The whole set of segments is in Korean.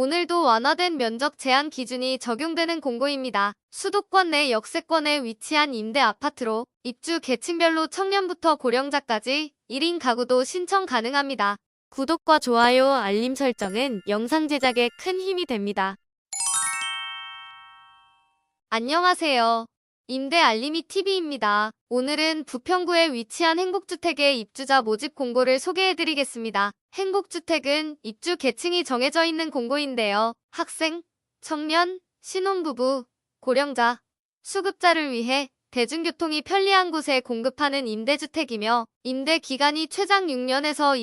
오늘도 완화된 면적 제한 기준이 적용되는 공고입니다. 수도권 내 역세권에 위치한 임대 아파트로 입주 계층별로 청년부터 고령자까지 1인 가구도 신청 가능합니다. 구독과 좋아요, 알림 설정은 영상 제작에 큰 힘이 됩니다. 안녕하세요. 임대 알림이 TV입니다. 오늘은 부평구에 위치한 행복주택의 입주자 모집 공고를 소개해드리겠습니다. 행복주택은 입주 계층이 정해져 있는 공고인데요. 학생, 청년, 신혼부부, 고령자, 수급자를 위해 대중교통이 편리한 곳에 공급하는 임대주택이며 임대 기간이 최장 6년에서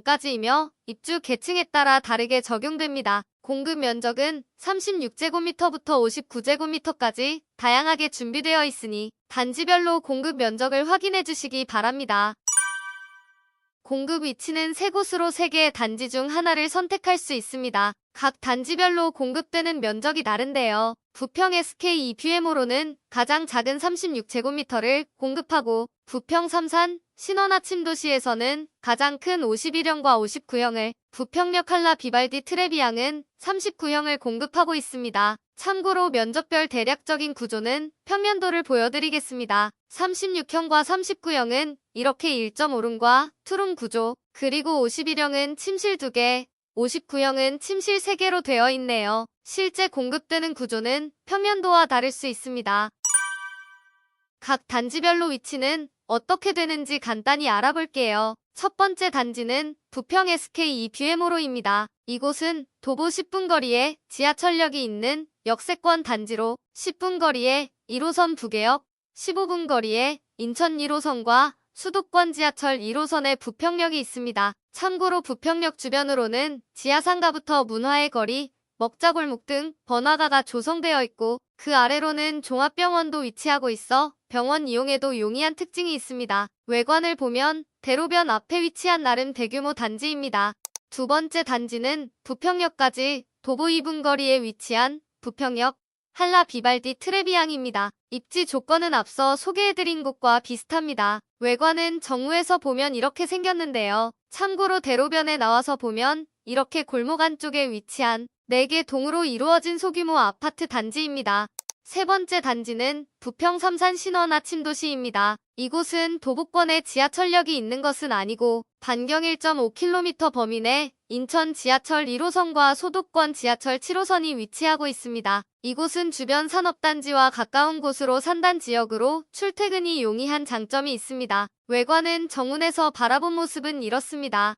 20년까지이며 입주 계층에 따라 다르게 적용됩니다. 공급 면적은 36제곱미터부터 59제곱미터까지 다양하게 준비되어 있으니 단지별로 공급 면적을 확인해 주시기 바랍니다. 공급 위치는 3곳으로 3개의 단지 중 하나를 선택할 수 있습니다. 각 단지별로 공급되는 면적이 다른데요. 부평 SK EBM으로는 가장 작은 36제곱미터를 공급하고 부평 삼산 신원아침도시에서는 가장 큰 51형과 59형을, 부평역 한라 비발디 트레비앙은 39형을 공급하고 있습니다. 참고로 면적별 대략적인 구조는 평면도를 보여드리겠습니다. 36형과 39형은 이렇게 1.5룸과 투룸 구조, 그리고 51형은 침실 2개, 59형은 침실 3개로 되어 있네요. 실제 공급되는 구조는 평면도와 다를 수 있습니다. 각 단지별로 위치는 어떻게 되는지 간단히 알아볼게요. 첫 번째 단지는 부평 SK EBM으로입니다. 이곳은 도보 10분 거리에 지하철역이 있는 역세권 단지로 10분 거리에 1호선 부계역, 15분 거리에 인천 1호선과 수도권 지하철 1호선의 부평역이 있습니다. 참고로 부평역 주변으로는 지하상가부터 문화의 거리, 먹자골목 등 번화가가 조성되어 있고 그 아래로는 종합병원도 위치하고 있어 병원 이용에도 용이한 특징이 있습니다. 외관을 보면 대로변 앞에 위치한 나름 대규모 단지입니다. 두 번째 단지는 부평역까지 도보 2분 거리에 위치한 부평역 한라 비발디 트레비앙입니다. 입지 조건은 앞서 소개해드린 곳과 비슷합니다. 외관은 정우에서 보면 이렇게 생겼는데요. 참고로 대로변에 나와서 보면 이렇게 골목 안쪽에 위치한 4개 동으로 이루어진 소규모 아파트 단지입니다. 세 번째 단지는 부평 삼산 신원아침도시입니다. 이곳은 도보권에 지하철역이 있는 것은 아니고 반경 1.5km 범위 내 인천 지하철 1호선과 소도권 지하철 7호선이 위치하고 있습니다. 이곳은 주변 산업단지와 가까운 곳으로 산단 지역으로 출퇴근이 용이한 장점이 있습니다. 외관은 정운에서 바라본 모습은 이렇습니다.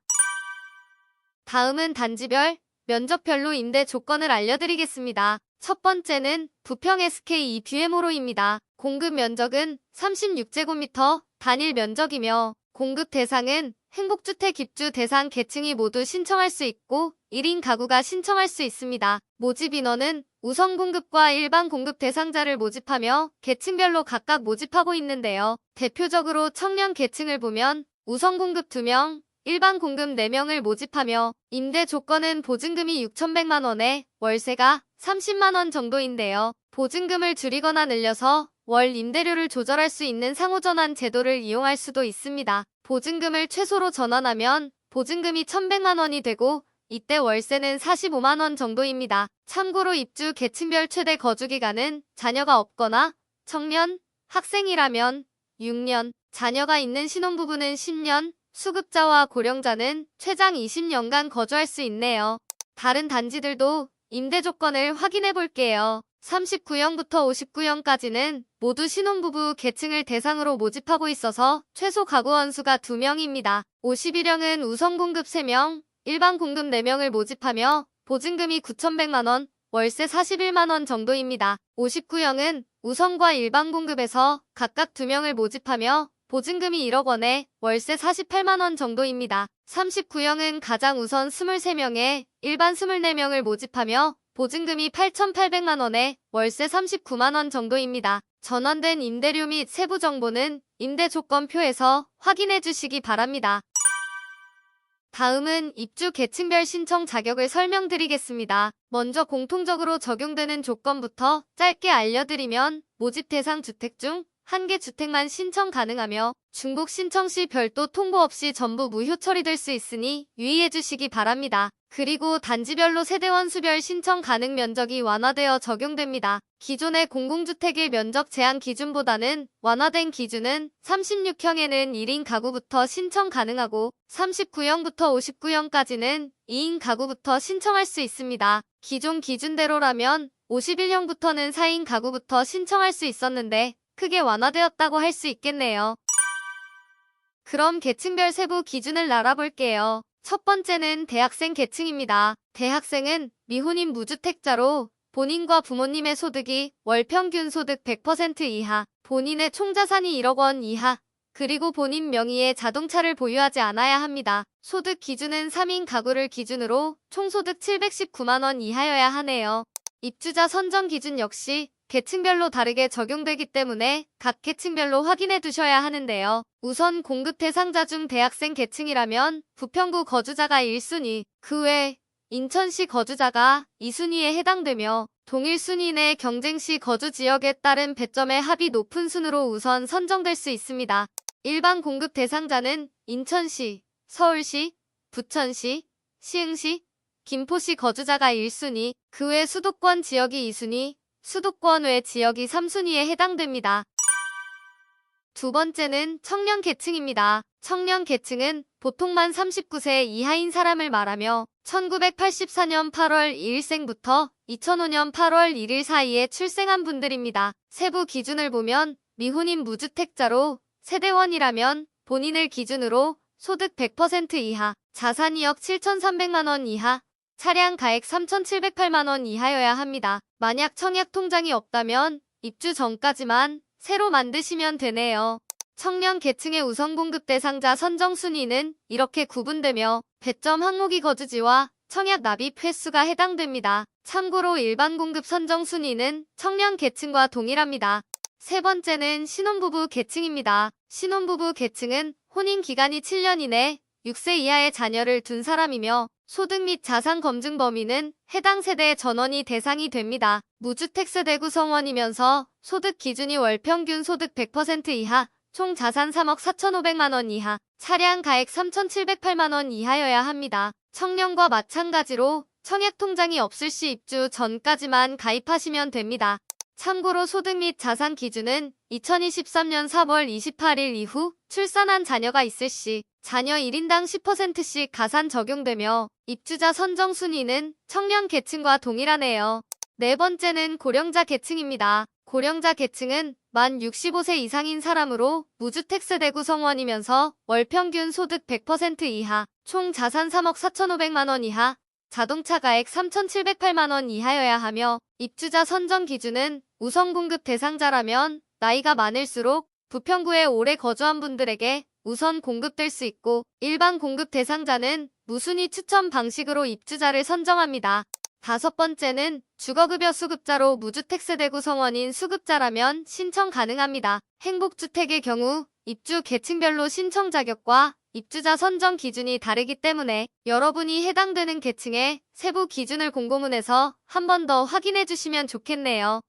다음은 단지별, 면적별로 임대 조건을 알려드리겠습니다. 첫 번째는 부평 SK EBM으로입니다. 공급 면적은 36제곱미터 단일 면적이며 공급 대상은 행복주택 입주 대상 계층이 모두 신청할 수 있고 1인 가구가 신청할 수 있습니다. 모집 인원은 우선 공급과 일반 공급 대상자를 모집하며 계층별로 각각 모집하고 있는데요. 대표적으로 청년 계층을 보면 우선 공급 2명, 일반 공급 4명을 모집하며 임대 조건은 보증금이 6,100만 원에 월세가 30만 원 정도인데요. 보증금을 줄이거나 늘려서 월 임대료를 조절할 수 있는 상호전환 제도를 이용할 수도 있습니다. 보증금을 최소로 전환하면 보증금이 1,100만 원이 되고 이때 월세는 45만 원 정도입니다. 참고로 입주 계층별 최대 거주기간은 자녀가 없거나 청년, 학생이라면 6년, 자녀가 있는 신혼부부는 10년, 수급자와 고령자는 최장 20년간 거주할 수 있네요. 다른 단지들도 임대 조건을 확인해 볼게요. 39형부터 59형까지는 모두 신혼부부 계층을 대상으로 모집하고 있어서 최소 가구원 수가 2명입니다. 51형은 우선 공급 3명, 일반 공급 4명을 모집하며 보증금이 9,100만 원, 월세 41만 원 정도입니다. 59형은 우선과 일반 공급에서 각각 2명을 모집하며 보증금이 1억 원에 월세 48만 원 정도입니다. 39형은 가장 우선 23명에 일반 24명을 모집하며 보증금이 8,800만 원에 월세 39만 원 정도입니다. 전환된 임대료 및 세부 정보는 임대 조건표에서 확인해 주시기 바랍니다. 다음은 입주 계층별 신청 자격을 설명드리겠습니다. 먼저 공통적으로 적용되는 조건부터 짧게 알려드리면 모집 대상 주택 중 1개 주택만 신청 가능하며 중복 신청 시 별도 통보 없이 전부 무효 처리될 수 있으니 유의해 주시기 바랍니다. 그리고 단지별로 세대원 수별 신청 가능 면적이 완화되어 적용됩니다. 기존의 공공주택의 면적 제한 기준보다는 완화된 기준은 36형에는 1인 가구부터 신청 가능하고 39형부터 59형까지는 2인 가구부터 신청할 수 있습니다. 기존 기준대로라면 51형부터는 4인 가구부터 신청할 수 있었는데 크게 완화되었다고 할 수 있겠네요. 그럼 계층별 세부 기준을 알아볼게요. 첫 번째는 대학생 계층입니다. 대학생은 미혼인 무주택자로 본인과 부모님의 소득이 월 평균 소득 100% 이하, 본인의 총자산이 1억 원 이하, 그리고 본인 명의의 자동차를 보유하지 않아야 합니다. 소득 기준은 3인 가구를 기준으로 총소득 719만 원 이하여야 하네요. 입주자 선정 기준 역시 계층별로 다르게 적용되기 때문에 각 계층별로 확인해 두셔야 하는데요. 우선 공급 대상자 중 대학생 계층이라면 부평구 거주자가 1순위, 그 외 인천시 거주자가 2순위에 해당되며 동일 순위 내 경쟁시 거주 지역에 따른 배점의 합이 높은 순으로 우선 선정될 수 있습니다. 일반 공급 대상자는 인천시, 서울시, 부천시, 시흥시, 김포시 거주자가 1순위, 그 외 수도권 지역이 2순위, 수도권 외 지역이 3순위에 해당됩니다. 두 번째는 청년 계층입니다. 청년 계층은 보통 만 39세 이하인 사람을 말하며 1984년 8월 1일생부터 2005년 8월 1일 사이에 출생한 분들입니다. 세부 기준을 보면 미혼인 무주택자로 세대원이라면 본인을 기준으로 소득 100% 이하, 자산 2억 7,300만 원 이하, 차량 가액 3,708만 원 이하여야 합니다. 만약 청약 통장이 없다면 입주 전까지만 새로 만드시면 되네요. 청년 계층의 우선 공급 대상자 선정 순위는 이렇게 구분되며 배점 항목이 거주지와 청약 납입 횟수가 해당됩니다. 참고로 일반 공급 선정 순위는 청년 계층과 동일합니다. 세 번째는 신혼부부 계층입니다. 신혼부부 계층은 혼인 기간이 7년 이내 6세 이하의 자녀를 둔 사람이며 소득 및 자산 검증 범위는 해당 세대의 전원이 대상이 됩니다. 무주택 세대 구성원이면서 소득 기준이 월 평균 소득 100% 이하, 총 자산 3억 4,500만 원 이하, 차량 가액 3,708만 원 이하여야 합니다. 청년과 마찬가지로 청약 통장이 없을 시 입주 전까지만 가입하시면 됩니다. 참고로 소득 및 자산 기준은 2023년 4월 28일 이후 출산한 자녀가 있을 시 자녀 1인당 10%씩 가산 적용되며 입주자 선정 순위는 청년 계층과 동일하네요. 네 번째는 고령자 계층입니다. 고령자 계층은 만 65세 이상인 사람으로 무주택 세대 구성원이면서 월 평균 소득 100% 이하, 총 자산 3억 4,500만 원 이하, 자동차 가액 3,708만 원 이하여야 하며 입주자 선정 기준은 우선 공급 대상자라면 나이가 많을수록 부평구에 오래 거주한 분들에게 우선 공급될 수 있고 일반 공급 대상자는 무순위 추첨 방식으로 입주자를 선정합니다. 다섯 번째는 주거급여 수급자로 무주택 세대 구성원인 수급자라면 신청 가능합니다. 행복주택의 경우 입주 계층별로 신청 자격과 입주자 선정 기준이 다르기 때문에 여러분이 해당되는 계층의 세부 기준을 공고문에서 한 번 더 확인해 주시면 좋겠네요.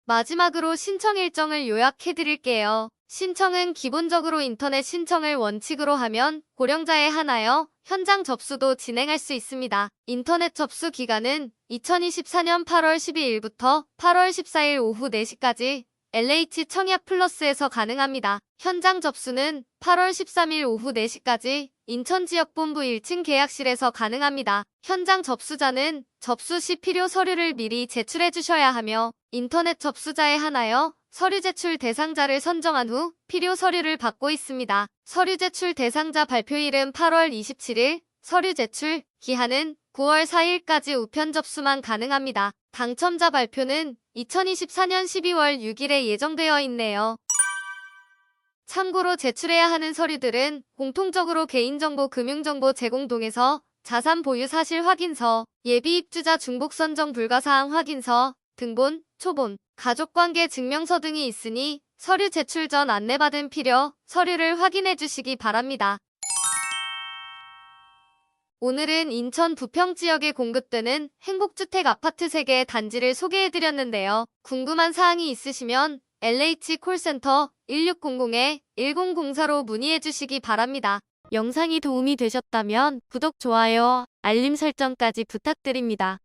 마지막으로 신청 일정을 요약해 드릴게요. 신청은 기본적으로 인터넷 신청을 원칙으로 하면 고령자에 한하여 현장 접수도 진행할 수 있습니다. 인터넷 접수 기간은 2024년 8월 12일부터 8월 14일 오후 4시까지 LH 청약 플러스에서 가능합니다. 현장 접수는 8월 13일 오후 4시까지 인천지역본부 1층 계약실에서 가능합니다. 현장 접수자는 접수 시 필요 서류를 미리 제출해 주셔야 하며 인터넷 접수자에 한하여 서류 제출 대상자를 선정한 후 필요 서류를 받고 있습니다. 서류 제출 대상자 발표일은 8월 27일, 서류 제출 기한은 9월 4일까지 우편 접수만 가능합니다. 당첨자 발표는 2024년 12월 6일에 예정되어 있네요. 참고로 제출해야 하는 서류들은 공통적으로 개인정보 금융정보 제공동에서 자산 보유 사실 확인서, 예비 입주자 중복 선정 불가사항 확인서, 등본, 초본, 가족관계 증명서 등이 있으니 서류 제출 전 안내받은 필요, 서류를 확인해 주시기 바랍니다. 오늘은 인천 부평 지역에 공급되는 행복주택 아파트 3개 단지를 소개해드렸는데요. 궁금한 사항이 있으시면 LH 콜센터 1600-1004로 문의해 주시기 바랍니다. 영상이 도움이 되셨다면 구독, 좋아요, 알림 설정까지 부탁드립니다.